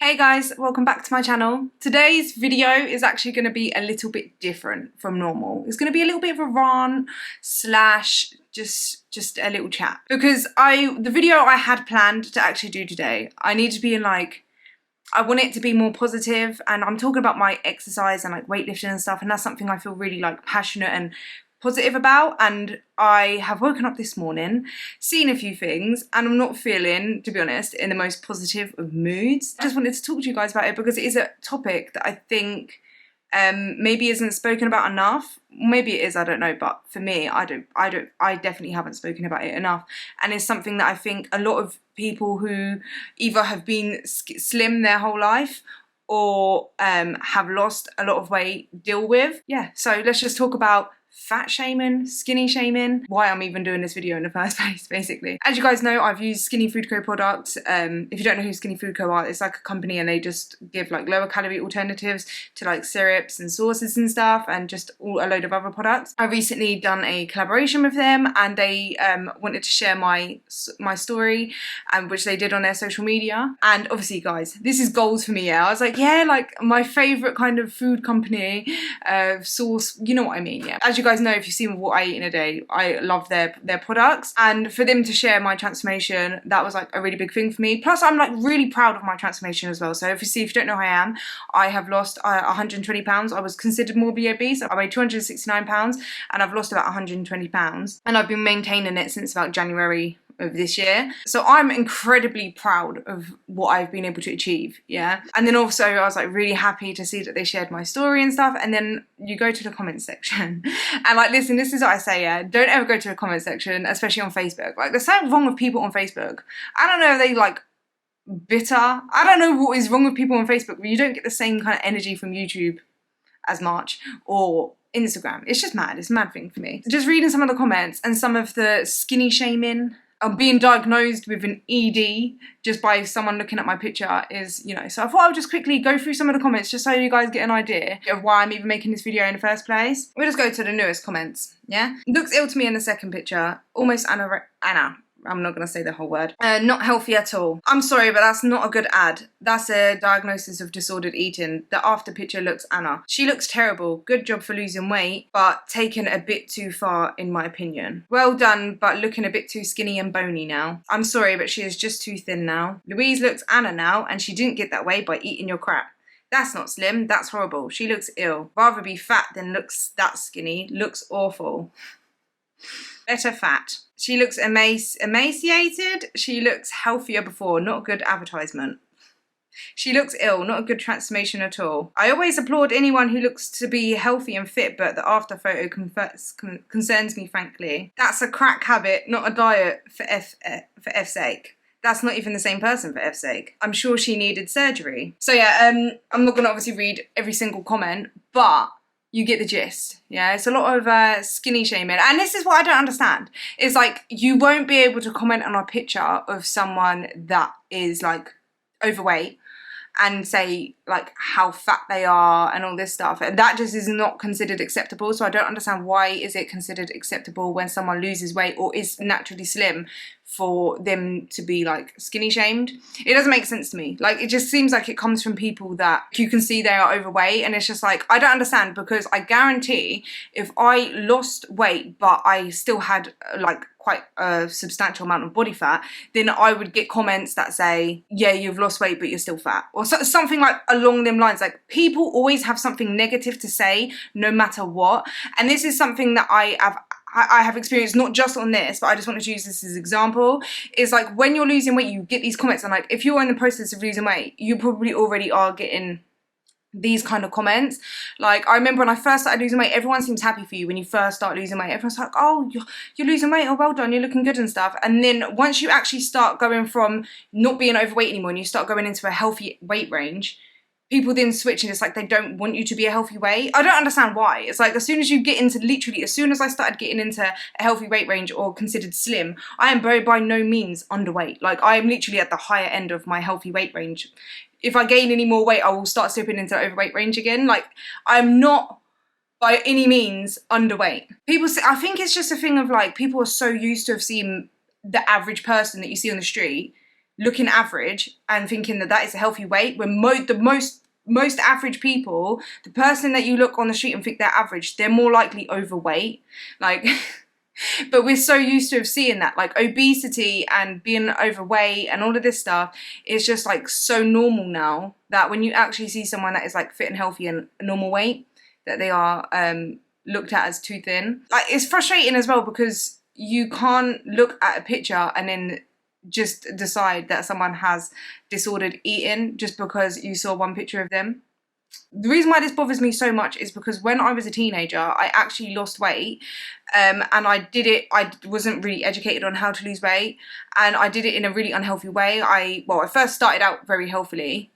Hey guys, welcome back to my channel. Today's video is actually going to be a little bit different from normal. It's going to be a little bit of a rant slash just a little chat, because the video I had planned to actually do today, I need to be in I want it to be more positive, and I'm talking about my exercise and weightlifting and stuff, and that's something I feel really passionate and positive about. And I have woken up this morning, seen a few things, and I'm not feeling, to be honest, in the most positive of moods. I just wanted to talk to you guys about it because it is a topic that I think maybe isn't spoken about enough. Maybe it is, I don't know, but for me, I definitely haven't spoken about it enough. And it's something that I think a lot of people who either have been slim their whole life or have lost a lot of weight deal with. Yeah, so let's just talk about fat shaming, skinny shaming, why I'm even doing this video in the first place, basically. As you guys know, I've used Skinny Food Co products. If you don't know who Skinny Food Co are, it's like a company and they just give lower calorie alternatives to syrups and sauces and stuff, and just a load of other products. I recently done a collaboration with them, and they wanted to share my story, which they did on their social media. And obviously, guys, this is goals for me. Yeah, I was like, yeah, my favorite kind of food company, sauce, you know what I mean? Yeah. As you guys know, if you've seen what I eat in a day, I love their products, and for them to share my transformation, that was a really big thing for me. Plus, I'm really proud of my transformation as well. So if you don't know who I am, I have lost 120 pounds. I was considered morbidly obese. I weighed 269 pounds, and I've lost about 120 pounds, and I've been maintaining it since about January of this year. So I'm incredibly proud of what I've been able to achieve, yeah. And then also I was really happy to see that they shared my story and stuff. And then you go to the comment section and listen, this is what I say, yeah, don't ever go to the comment section, especially on Facebook. There's something wrong with people on Facebook. I don't know if they bitter. I don't know what is wrong with people on Facebook, but you don't get the same kind of energy from YouTube as much, or Instagram. It's just mad. It's a mad thing for me. Just reading some of the comments and some of the skinny shaming. I'm being diagnosed with an ED just by someone looking at my picture is, so I thought I would just quickly go through some of the comments just so you guys get an idea of why I'm even making this video in the first place. We'll just go to the newest comments, yeah? Looks ill to me in the second picture. Almost Anna. I'm not going to say the whole word. Not healthy at all. I'm sorry, but that's not a good ad. That's a diagnosis of disordered eating. The after picture looks Anna. She looks terrible. Good job for losing weight, but taken a bit too far in my opinion. Well done, but looking a bit too skinny and bony now. I'm sorry, but she is just too thin now. Louise looks Anna now, and she didn't get that way by eating your crap. That's not slim, that's horrible. She looks ill. Rather be fat than looks that skinny. Looks awful. Better fat. She looks emaciated. She looks healthier before. Not a good advertisement. She looks ill. Not a good transformation at all. I always applaud anyone who looks to be healthy and fit, but the after photo concerns me, frankly. That's a crack habit, not a diet, for F's sake. That's not even the same person, for F's sake. I'm sure she needed surgery. So yeah, I'm not going to obviously read every single comment, but you get the gist, yeah? It's a lot of skinny shaming. And this is what I don't understand. It's you won't be able to comment on a picture of someone that is overweight and say how fat they are and all this stuff. And that just is not considered acceptable. So I don't understand, why is it considered acceptable when someone loses weight or is naturally slim for them to be skinny shamed? It doesn't make sense to me. It just seems like it comes from people that you can see they are overweight, and it's just I don't understand, because I guarantee if I lost weight but I still had quite a substantial amount of body fat, then I would get comments that say, yeah, you've lost weight but you're still fat, or something along them lines. People always have something negative to say no matter what, and this is something that I have experienced, not just on this, but I just wanted to use this as an example, is when you're losing weight, you get these comments, and if you're in the process of losing weight, you probably already are getting these kind of comments. I remember when I first started losing weight, everyone seems happy for you when you first start losing weight. Everyone's like, oh, you're losing weight, oh, well done, you're looking good and stuff. And then once you actually start going from not being overweight anymore and you start going into a healthy weight range, people then switch, and it's they don't want you to be a healthy weight. I don't understand why. It's as soon as you get into, literally, as soon as I started getting into a healthy weight range or considered slim, I am by no means underweight. I am literally at the higher end of my healthy weight range. If I gain any more weight, I will start slipping into overweight range again. I'm not by any means underweight. People say, I think it's just a thing of people are so used to have seen the average person that you see on the street looking average and thinking that that is a healthy weight, when most average people, the person that you look on the street and think they're average, they're more likely overweight. Like, but we're so used to seeing that, like obesity and being overweight and all of this stuff is just like so normal now, that when you actually see someone that is like fit and healthy and a normal weight, that they are looked at as too thin. Like, it's frustrating as well because you can't look at a picture and then just decide that someone has disordered eating just because you saw one picture of them. The reason why this bothers me so much is because when I was a teenager, I actually lost weight, and I wasn't really educated on how to lose weight, and I did it in a really unhealthy way. I first started out very healthily,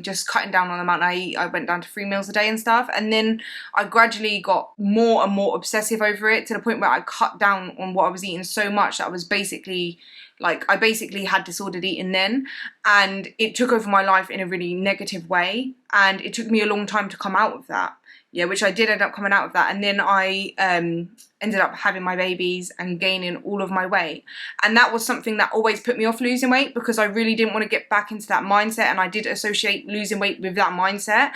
just cutting down on the amount I eat. I went down to 3 meals a day and stuff, and then I gradually got more and more obsessive over it, to the point where I cut down on what I was eating so much that I was basically I basically had disordered eating then, and it took over my life in a really negative way, and it took me a long time to come out of that. Yeah, which I did end up coming out of that, and then I ended up having my babies and gaining all of my weight, and that was something that always put me off losing weight, because I really didn't want to get back into that mindset, and I did associate losing weight with that mindset,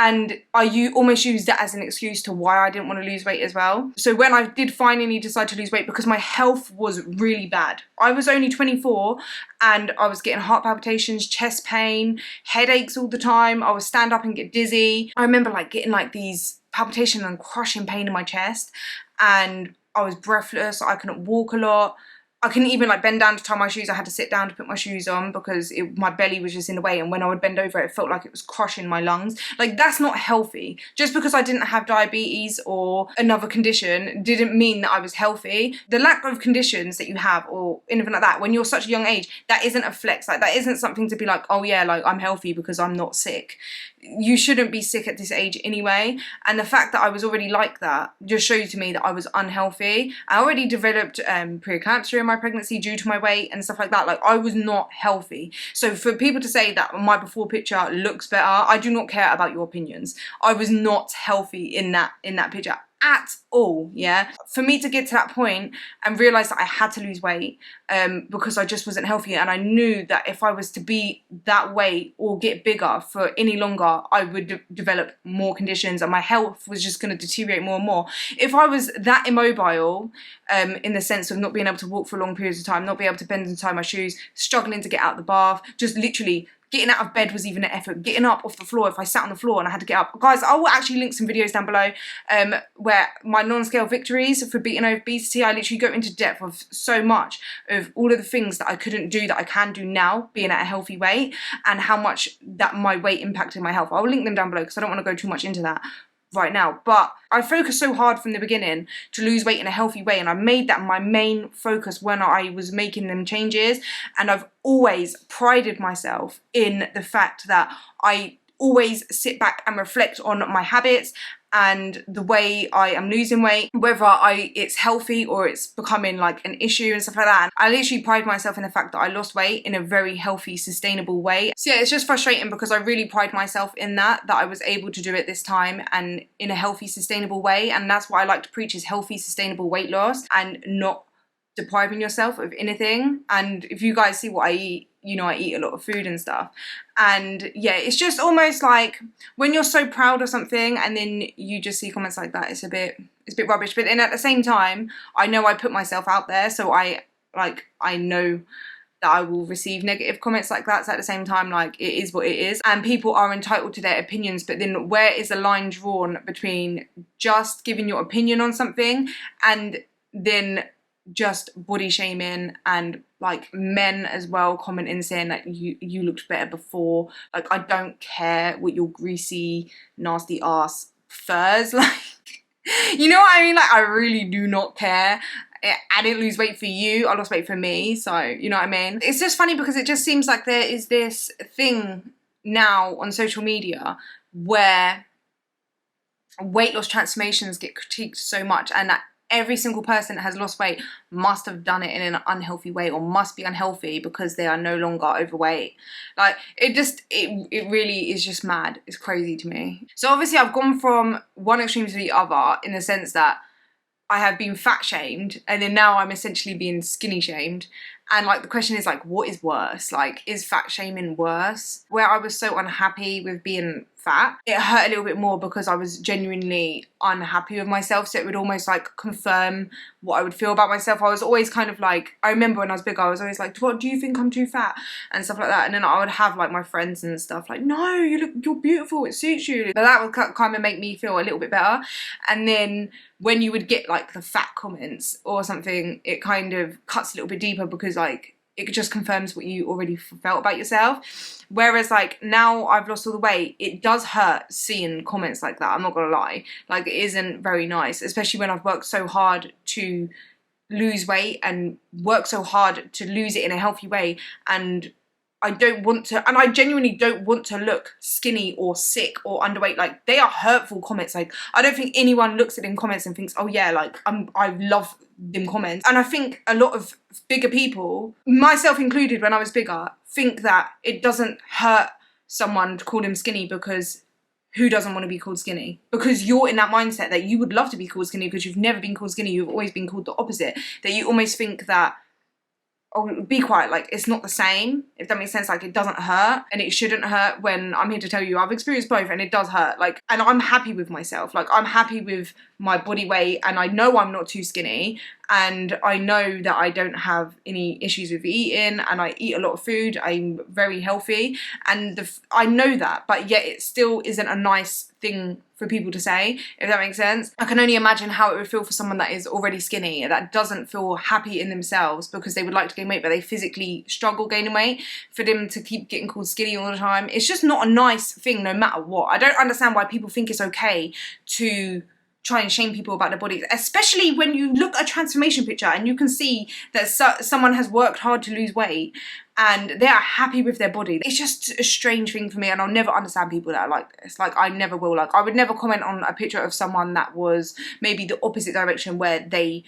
and I almost used that as an excuse to why I didn't want to lose weight as well. So when I did finally decide to lose weight, because my health was really bad, I was only 24 and I was getting heart palpitations, chest pain, headaches all the time. I would stand up and get dizzy. I remember like getting like these palpitations and crushing pain in my chest, and I was breathless. I couldn't walk a lot. I couldn't even like bend down to tie my shoes. I had to sit down to put my shoes on because my belly was just in the way, and when I would bend over it felt like it was crushing my lungs. Like, that's not healthy. Just because I didn't have diabetes or another condition didn't mean that I was healthy. The lack of conditions that you have or anything like that when you're such a young age, that isn't a flex. Like, that isn't something to be like, oh yeah, like I'm healthy because I'm not sick. You shouldn't be sick at this age anyway, and the fact that I was already like that just shows to me that I was unhealthy. I already developed preeclampsia in my pregnancy due to my weight and stuff like that. Like, I was not healthy. So for people to say that my before picture looks better, I do not care about your opinions. I was not healthy in that picture at all. Yeah, for me to get to that point and realize that I had to lose weight because I just wasn't healthy, and I knew that if I was to be that weight or get bigger for any longer, I would develop more conditions and my health was just going to deteriorate more and more. If I was that immobile, in the sense of not being able to walk for long periods of time, not being able to bend and tie my shoes, struggling to get out of the bath, just literally getting out of bed was even an effort. Getting up off the floor, if I sat on the floor and I had to get up. Guys, I will actually link some videos down below where my non-scale victories for beating obesity, I literally go into depth of so much of all of the things that I couldn't do that I can do now, being at a healthy weight, and how much that my weight impacted my health. I will link them down below because I don't want to go too much into that right now, but I focused so hard from the beginning to lose weight in a healthy way, and I made that my main focus when I was making them changes, and I've always prided myself in the fact that I always sit back and reflect on my habits and the way I am losing weight, whether it's healthy or it's becoming like an issue and stuff like that. And I literally pride myself in the fact that I lost weight in a very healthy, sustainable way. So yeah, it's just frustrating because I really pride myself in that I was able to do it this time and in a healthy, sustainable way. And that's what I like to preach, is healthy, sustainable weight loss and not depriving yourself of anything. And if you guys see what I eat, you know I eat a lot of food and stuff, and yeah, it's just almost like when you're so proud of something and then you just see comments like that, it's a bit rubbish. But then at the same time, I know I put myself out there, so I know that I will receive negative comments like that. So at the same time, like, it is what it is, and people are entitled to their opinions. But then where is the line drawn between just giving your opinion on something and then just body shaming, and like men as well commenting saying that you looked better before? Like, I don't care what your greasy nasty ass prefers, like, you know what I mean? Like, I really do not care. I didn't lose weight for you, I lost weight for me, so you know what I mean? It's just funny because it just seems like there is this thing now on social media where weight loss transformations get critiqued so much, and that every single person that has lost weight must have done it in an unhealthy way or must be unhealthy because they are no longer overweight. Like, it really is just mad. It's crazy to me. So obviously I've gone from one extreme to the other in the sense that I have been fat shamed, and then now I'm essentially being skinny shamed, And like the question is like, what is worse? Like, is fat shaming worse? Where I was so unhappy with being fat, it hurt a little bit more because I was genuinely unhappy with myself, so it would almost like confirm what I would feel about myself. I was always kind of like, I remember when I was bigger, I was always like, what, do you think I'm too fat and stuff like that? And then I would have like my friends and stuff like, no, you're beautiful, it suits you. But that would kind of make me feel a little bit better. And then when you would get like the fat comments or something, it kind of cuts a little bit deeper because like it just confirms what you already felt about yourself. Whereas like now I've lost all the weight, it does hurt seeing comments like that, I'm not gonna lie. Like, it isn't very nice, especially when I've worked so hard to lose weight and work so hard to lose it in a healthy way, and I don't want to, and I genuinely don't want to look skinny or sick or underweight. Like, they are hurtful comments. Like, I don't think anyone looks at them comments and thinks, oh yeah, like I love them comments. And I think a lot of bigger people, myself included when I was bigger, think that it doesn't hurt someone to call them skinny because who doesn't want to be called skinny? Because you're in that mindset that you would love to be called skinny because you've never been called skinny, you've always been called the opposite. That you almost think that, oh, be quiet, like it's not the same, if that makes sense. Like, it doesn't hurt and it shouldn't hurt, when I'm here to tell you I've experienced both and it does hurt. Like, and I'm happy with myself, like I'm happy with my body weight, and I know I'm not too skinny, and I know that I don't have any issues with eating, and I eat a lot of food, I'm very healthy, and I know that, but yet it still isn't a nice thing for people to say, if that makes sense. I can only imagine how it would feel for someone that is already skinny, that doesn't feel happy in themselves because they would like to gain weight but they physically struggle gaining weight, for them to keep getting called skinny all the time. It's just not a nice thing no matter what. I don't understand why people think it's okay to try and shame people about their bodies, especially when you look at a transformation picture and you can see that someone has worked hard to lose weight and they are happy with their body. It's just a strange thing for me, and I'll never understand people that are like this. Like, I never will. Like, I would never comment on a picture of someone that was maybe the opposite direction, where they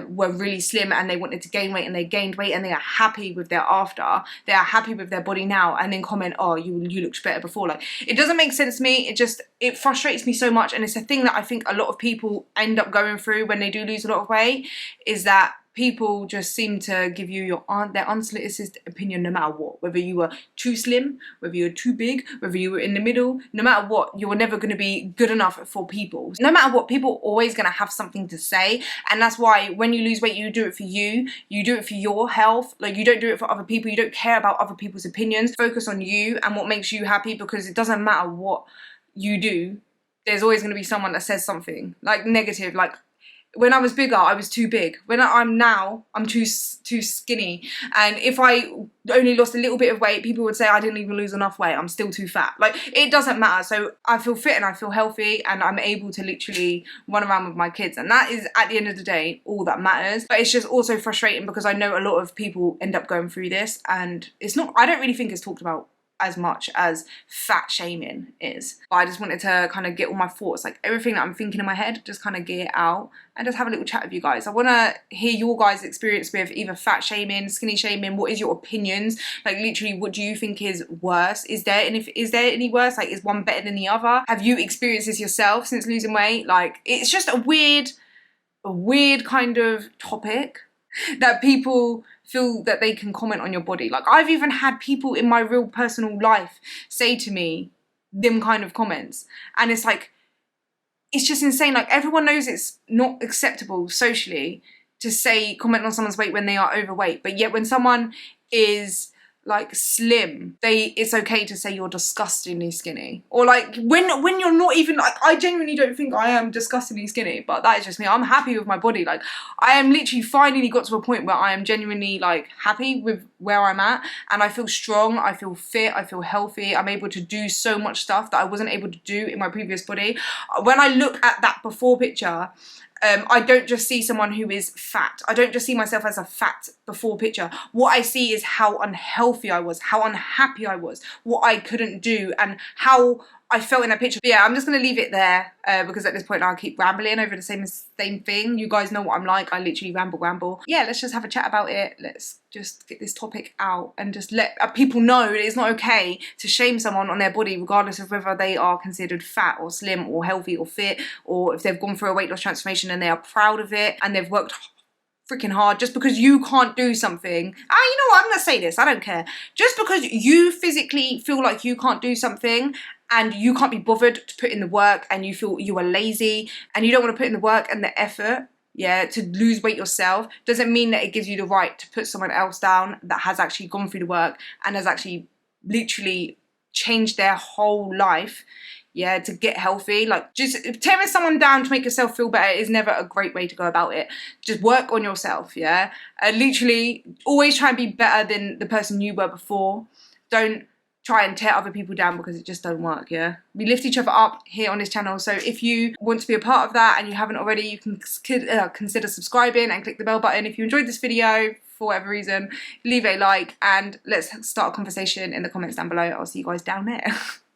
were really slim and they wanted to gain weight and they gained weight and they are happy with their after, they are happy with their body now, and then comment, oh, you looked better before. Like, it doesn't make sense to me. It frustrates me so much, and it's a thing that I think a lot of people end up going through when they do lose a lot of weight, is that people just seem to give you their unsolicited opinion no matter what. Whether you were too slim, whether you were too big, whether you were in the middle, no matter what, you're never going to be good enough for people. No matter what, people are always going to have something to say. And that's why when you lose weight, you do it for you. You do it for your health. Like, you don't do it for other people. You don't care about other people's opinions. Focus on you and what makes you happy, because it doesn't matter what you do. There's always going to be someone that says something like negative. Like, when I was bigger, I was too big. When I'm now, I'm too skinny. And if I only lost a little bit of weight, people would say I didn't even lose enough weight. I'm still too fat. Like, it doesn't matter. So I feel fit and I feel healthy, and I'm able to literally run around with my kids. And that is, at the end of the day, all that matters. But it's just also frustrating because I know a lot of people end up going through this, and it's not, I don't really think it's talked about as much as fat shaming is. But I just wanted to kind of get all my thoughts, like everything that I'm thinking in my head, just kind of get it out and just have a little chat with you guys. I want to hear your guys' experience with either fat shaming, skinny shaming. What is your opinions? Like, literally, what do you think is worse? Is there any worse? Like, is one better than the other? Have you experienced this yourself since losing weight? Like, it's just a weird kind of topic that people feel that they can comment on your body. Like, I've even had people in my real personal life say to me them kind of comments, and it's like, it's just insane. Like, everyone knows it's not acceptable socially to comment on someone's weight when they are overweight, but yet when someone is like slim, it's okay to say you're disgustingly skinny. Or like, when you're not even, like, I genuinely don't think I am disgustingly skinny, but that is just me. I'm happy with my body. Like, I am literally finally got to a point where I am genuinely like happy with where I'm at, and I feel strong, I feel fit, I feel healthy. I'm able to do so much stuff that I wasn't able to do in my previous body. When I look at that before picture, I don't just see someone who is fat. I don't just see myself as a fat before picture. What I see is how unhealthy I was, how unhappy I was, what I couldn't do, and how I felt in that picture. But yeah, I'm just going to leave it there because at this point I'll keep rambling over the same thing. You guys know what I'm like. I literally ramble. Yeah, let's just have a chat about it. Let's just get this topic out and just let people know that it's not okay to shame someone on their body, regardless of whether they are considered fat or slim or healthy or fit, or if they've gone through a weight loss transformation and they are proud of it and they've worked freaking hard just because you can't do something. You know what, I'm gonna say this, I don't care. Just because you physically feel like you can't do something and you can't be bothered to put in the work, and you feel you are lazy and you don't want to put in the work and the effort, yeah, to lose weight yourself, doesn't mean that it gives you the right to put someone else down that has actually gone through the work and has actually literally changed their whole life, yeah, to get healthy. Like, just tearing someone down to make yourself feel better is never a great way to go about it. Just work on yourself, yeah? Literally, always try and be better than the person you were before. Don't try and tear other people down, because it just don't work, yeah? We lift each other up here on this channel, so if you want to be a part of that and you haven't already, you can consider subscribing and click the bell button. If you enjoyed this video, for whatever reason, leave a like, and let's start a conversation in the comments down below. I'll see you guys down there.